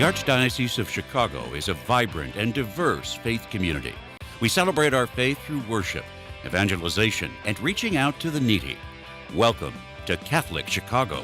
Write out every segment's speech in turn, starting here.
Archdiocese of Chicago is a vibrant and diverse faith community. We celebrate our faith through worship, evangelization, and reaching out to the needy. Welcome to Catholic Chicago.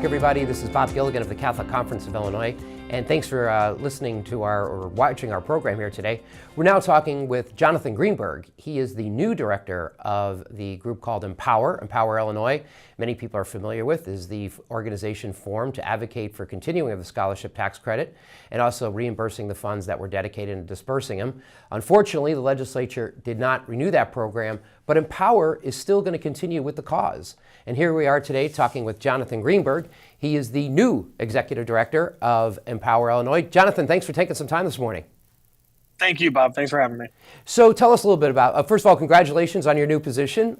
Everybody, this is Bob Gilligan of the Catholic Conference of Illinois, and thanks for listening to or watching our program here today. We're now talking with Jonathan Greenberg. He is the new director of the group called Empower Illinois. Many people are familiar with. This is the organization formed to advocate for continuing of the scholarship tax credit and also reimbursing the funds that were dedicated and dispersing them. Unfortunately, the legislature did not renew that program, but Empower is still going to continue with the cause. And here we are today talking with Jonathan Greenberg. He is the new executive director of Empower Illinois. Jonathan, thanks for taking some time this morning. Thank you, Bob. Thanks for having me. So tell us a little bit about, first of all, congratulations on your new position.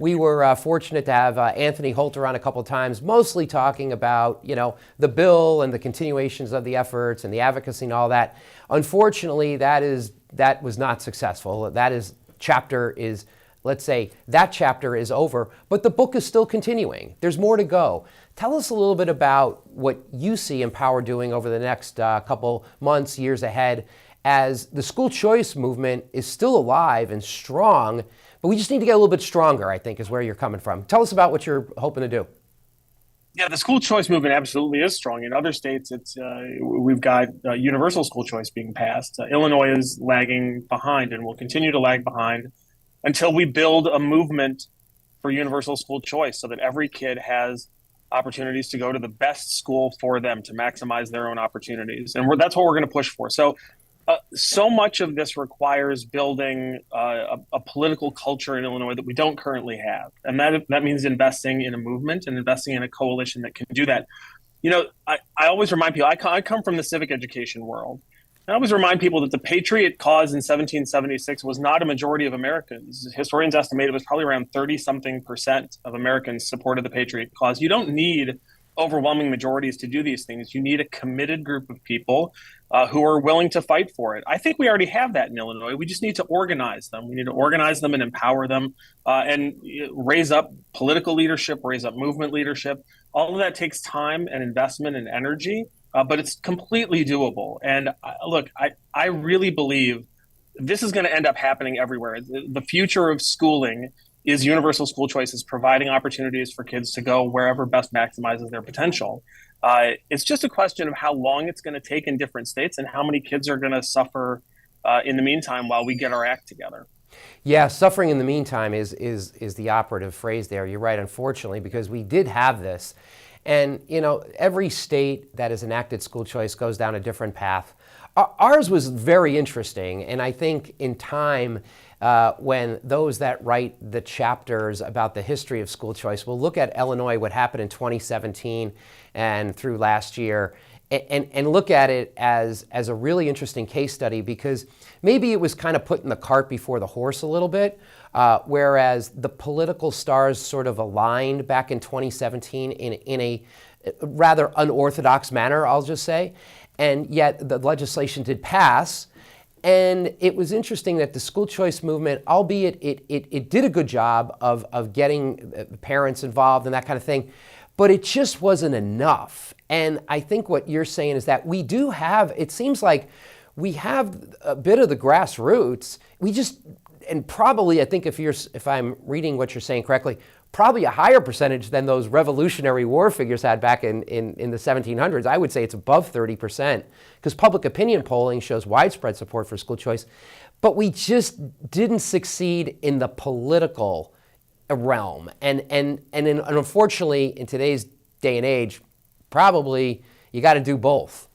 We were fortunate to have Anthony Holter on a couple of times, mostly talking about, the bill and the continuations of the efforts and the advocacy and all that. Unfortunately, that was not successful. Let's say that chapter is over, but the book is still continuing. There's more to go. Tell us a little bit about what you see Empower doing over the next couple months, years ahead, as the school choice movement is still alive and strong, but we just need to get a little bit stronger, I think, is where you're coming from. Tell us about what you're hoping to do. Yeah, the school choice movement absolutely is strong. In other states, we've got universal school choice being passed. Illinois is lagging behind and will continue to lag behind until we build a movement for universal school choice so that every kid has opportunities to go to the best school for them to maximize their own opportunities. And that's what we're going to push for. So much of this requires building a political culture in Illinois that we don't currently have. And that means investing in a movement and investing in a coalition that can do that. I always remind people, I come from the civic education world. I always remind people that the Patriot cause in 1776 was not a majority of Americans. Historians estimate it was probably around 30-something% of Americans supported the Patriot cause. You don't need overwhelming majorities to do these things. You need a committed group of people who are willing to fight for it. I think we already have that in Illinois. We just need to organize them. We need to organize them and empower them and raise up political leadership, raise up movement leadership. All of that takes time and investment and energy. But it's completely doable. And look, I really believe this is going to end up happening everywhere. The future of schooling is universal school choices, providing opportunities for kids to go wherever best maximizes their potential. It's just a question of how long it's going to take in different states and how many kids are going to suffer in the meantime while we get our act together. Yeah, suffering in the meantime is the operative phrase there. You're right, unfortunately, because we did have this. And, every state that has enacted school choice goes down a different path. Ours was very interesting. And I think in time, when those that write the chapters about the history of school choice will look at Illinois, what happened in 2017 and through last year, and look at it as a really interesting case study, because maybe it was kind of putting the cart before the horse a little bit, whereas the political stars sort of aligned back in 2017 in a rather unorthodox manner, I'll just say, and yet the legislation did pass. And it was interesting that the school choice movement, albeit it did a good job of getting parents involved and that kind of thing, but it just wasn't enough. And I think what you're saying is that we do have, it seems like we have a bit of the grassroots. We just, and probably, I think if I'm reading what you're saying correctly, probably a higher percentage than those Revolutionary War figures had back in the 1700s. I would say it's above 30%, because public opinion polling shows widespread support for school choice. But we just didn't succeed in the political realm. And unfortunately, in today's day and age, probably you got to do both.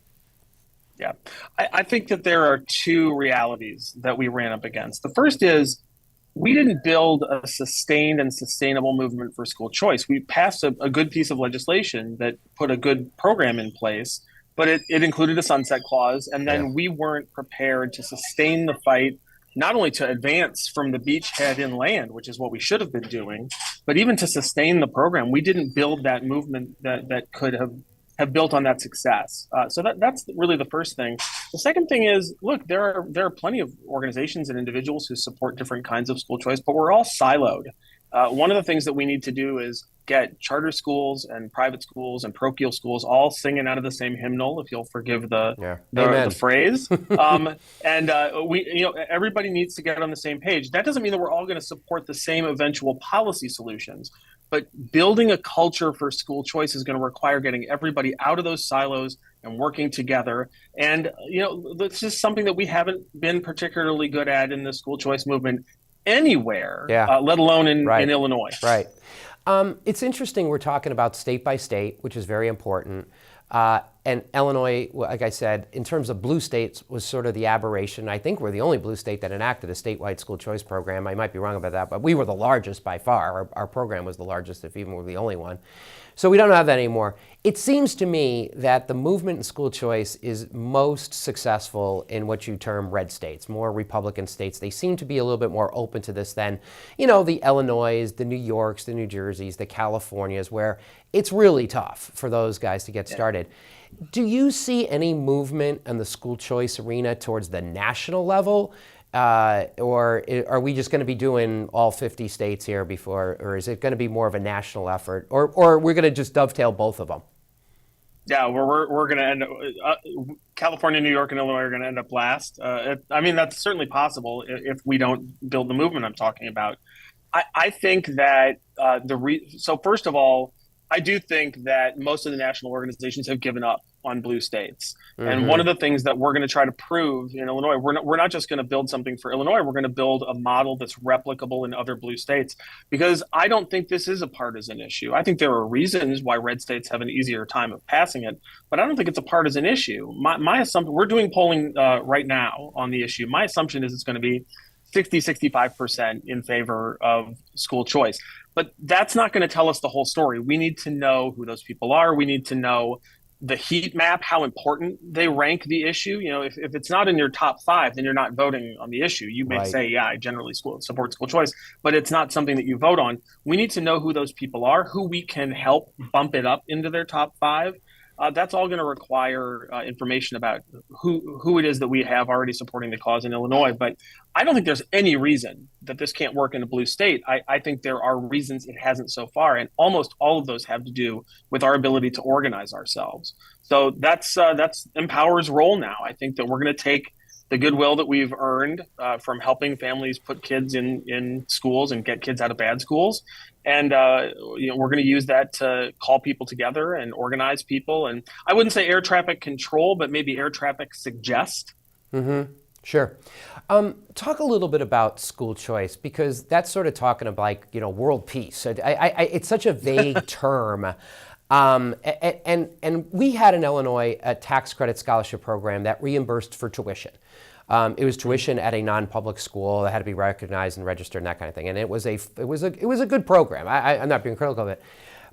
Yeah, I think that there are two realities that we ran up against. The first is we didn't build a sustained and sustainable movement for school choice. We passed a good piece of legislation that put a good program in place, but it included a sunset clause. And then we weren't prepared to sustain the fight not only to advance from the beachhead inland, which is what we should have been doing, but even to sustain the program. We didn't build that movement that could have built on that success. So that's really the first thing. The second thing is, look, there are plenty of organizations and individuals who support different kinds of school choice, but we're all siloed. One of the things that we need to do is get charter schools and private schools and parochial schools all singing out of the same hymnal, if you'll forgive the phrase. Everybody needs to get on the same page. That doesn't mean that we're all going to support the same eventual policy solutions, but building a culture for school choice is going to require getting everybody out of those silos and working together. And, this is something that we haven't been particularly good at in the school choice movement anywhere, let alone in Illinois. Right. It's interesting we're talking about state by state, which is very important. And Illinois, like I said, in terms of blue states, was sort of the aberration. I think we're the only blue state that enacted a statewide school choice program. I might be wrong about that, but we were the largest by far. Our program was the largest, if even we're the only one. So we don't have that anymore. It seems to me that the movement in school choice is most successful in what you term red states, more Republican states. They seem to be a little bit more open to this than, the Illinois, the New Yorks, the New Jerseys, the Californias, where it's really tough for those guys to get started. Do you see any movement in the school choice arena towards the national level? Or are we just going to be doing all 50 states here before, or is it going to be more of a national effort, or we're going to just dovetail both of them? Yeah, we're going to end up, California, New York, and Illinois are going to end up last. That's certainly possible if we don't build the movement I'm talking about. I think that so first of all, I do think that most of the national organizations have given up on blue states. Mm-hmm. And one of the things that we're going to try to prove in Illinois, we're not just going to build something for Illinois, we're going to build a model that's replicable in other blue states, because I don't think this is a partisan issue. I think there are reasons why red states have an easier time of passing it, but I don't think it's a partisan issue. My assumption, we're doing polling right now on the issue. My assumption is it's going to be 65% in favor of school choice. But that's not going to tell us the whole story. We need to know who those people are. We need to know the heat map, how important they rank the issue. If it's not in your top 5, then you're not voting on the issue. You may say, yeah, I generally support school choice, but it's not something that you vote on. We need to know who those people are, who we can help bump it up into their top 5. That's all going to require information about who it is that we have already supporting the cause in Illinois. But I don't think there's any reason that this can't work in a blue state. I think there are reasons it hasn't so far, and almost all of those have to do with our ability to organize ourselves. So that's Empower's role now. I think that we're going to take the goodwill that we've earned from helping families put kids in schools and get kids out of bad schools. And we're going to use that to call people together and organize people. And I wouldn't say air traffic control, but maybe air traffic suggest. Mm-hmm. Sure. Talk a little bit about school choice, because that's sort of talking about world peace. It's such a vague term. And we had in Illinois a tax credit scholarship program that reimbursed for tuition. It was tuition at a non-public school that had to be recognized and registered and that kind of thing. And it was a good program. I'm not being critical of it.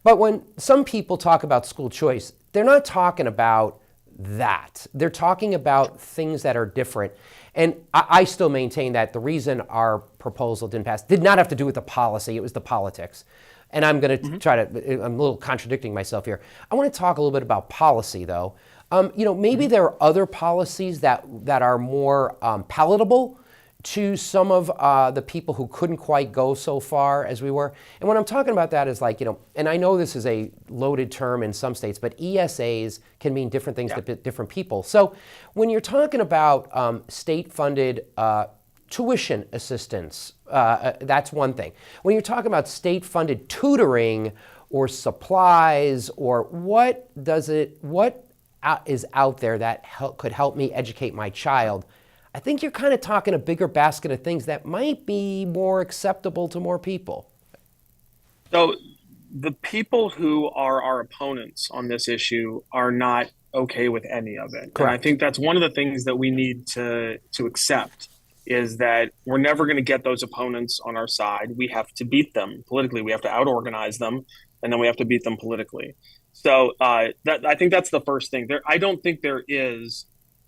But when some people talk about school choice, they're not talking about that. They're talking about things that are different. And I still maintain that the reason our proposal didn't pass did not have to do with the policy. It was the politics. And I'm going to try to, I'm a little contradicting myself here. I want to talk a little bit about policy, though. Maybe there are other policies that are more palatable to some of the people who couldn't quite go so far as we were. And what I'm talking about that is and I know this is a loaded term in some states, but ESAs can mean different things to different people. So when you're talking about state-funded tuition assistance, that's one thing. When you're talking about state-funded tutoring or supplies, or what is out there that could help me educate my child, I think you're kind of talking a bigger basket of things that might be more acceptable to more people. So the people who are our opponents on this issue are not okay with any of it. Correct. And I think that's one of the things that we need to accept, is that we're never going to get those opponents on our side. We have to beat them politically. We have to out-organize them, and then we have to beat them politically. So I think that's the first thing. I don't think there is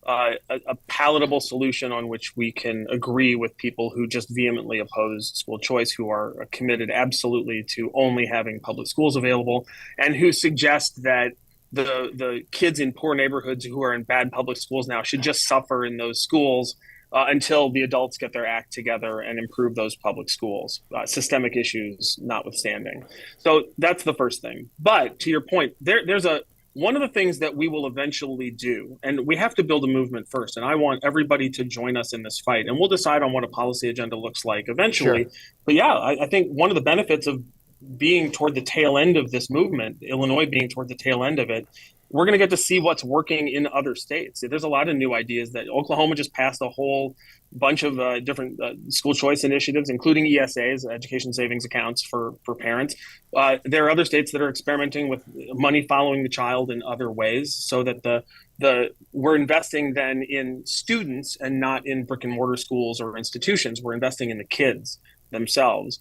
a palatable solution on which we can agree with people who just vehemently oppose school choice, who are committed absolutely to only having public schools available, and who suggest that the kids in poor neighborhoods who are in bad public schools now should just suffer in those schools until the adults get their act together and improve those public schools, systemic issues notwithstanding. So that's the first thing. But to your point, there's one of the things that we will eventually do, and we have to build a movement first, and I want everybody to join us in this fight, and we'll decide on what a policy agenda looks like eventually. Sure. But yeah, I think one of the benefits of being toward the tail end of this movement, Illinois being toward the tail end of it, we're going to get to see what's working in other states. There's a lot of new ideas that Oklahoma just passed a whole bunch of different school choice initiatives, including ESAs, education savings accounts for parents. There are other states that are experimenting with money following the child in other ways, so that we're investing then in students and not in brick and mortar schools or institutions. We're investing in the kids themselves.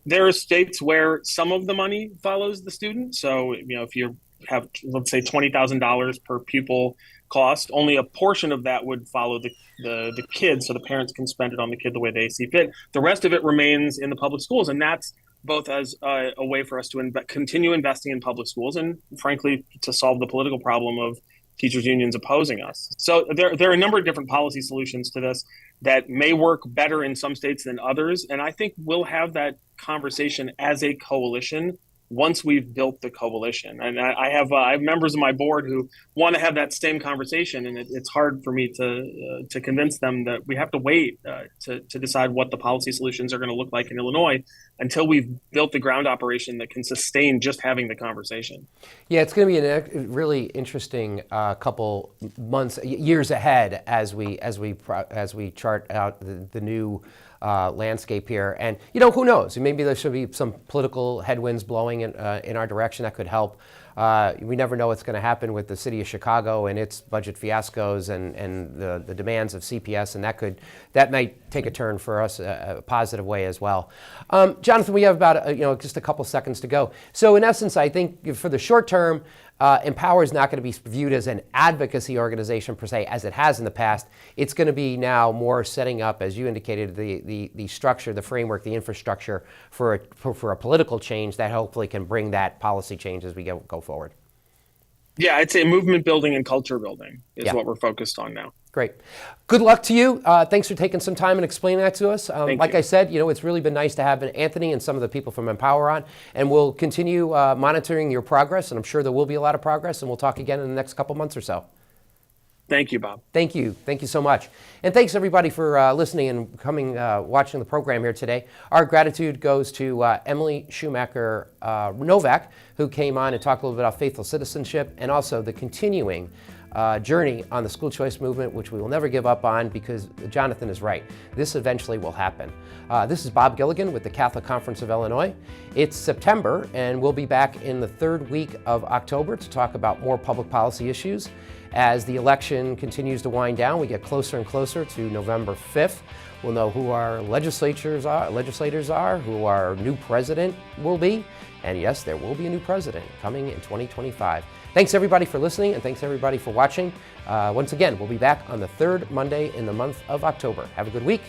There are states where some of the money follows the student. So, if you have, let's say, $20,000 per pupil cost, only a portion of that would follow the kid, so the parents can spend it on the kid the way they see fit. The rest of it remains in the public schools, and that's both as a way for us to continue investing in public schools and, frankly, to solve the political problem of teachers unions opposing us. So there are a number of different policy solutions to this that may work better in some states than others, and I think we'll have that conversation as a coalition once we've built the coalition. And I have members of my board who want to have that same conversation, and it's hard for me to convince them that we have to wait to decide what the policy solutions are going to look like in Illinois until we've built the ground operation that can sustain just having the conversation. Yeah, it's going to be a really interesting couple months, years ahead as we chart out the new landscape here. And, who knows? Maybe there should be some political headwinds blowing in our direction that could help. We never know what's going to happen with the city of Chicago and its budget fiascos and the demands of CPS, and that might take a turn for us a positive way as well. Jonathan, we have about just a couple seconds to go. So in essence, I think for the short term, Empower is not going to be viewed as an advocacy organization per se, as it has in the past. It's going to be now more setting up, as you indicated, the structure, the framework, the infrastructure for a political change that hopefully can bring that policy change as we go forward. Yeah, I'd say movement building and culture building is what we're focused on now. Great. Good luck to you. Thanks for taking some time and explaining that to us. Like I said, it's really been nice to have Anthony and some of the people from Empower on, and we'll continue monitoring your progress, and I'm sure there will be a lot of progress, and we'll talk again in the next couple months or so. Thank you, Bob. Thank you. Thank you so much. And thanks, everybody, for listening and coming, watching the program here today. Our gratitude goes to Emily Schumacher Novak, who came on and talked a little bit about faithful citizenship and also the continuing journey on the school choice movement, which we will never give up on, because Jonathan is right. This eventually will happen. This is Bob Gilligan with the Catholic Conference of Illinois. It's September, and we'll be back in the third week of October to talk about more public policy issues. As the election continues to wind down, we get closer and closer to November 5th. We'll know who our legislators are, who our new president will be. And yes, there will be a new president coming in 2025. Thanks, everybody, for listening, and thanks, everybody, for watching. Once again, we'll be back on the third Monday in the month of October. Have a good week.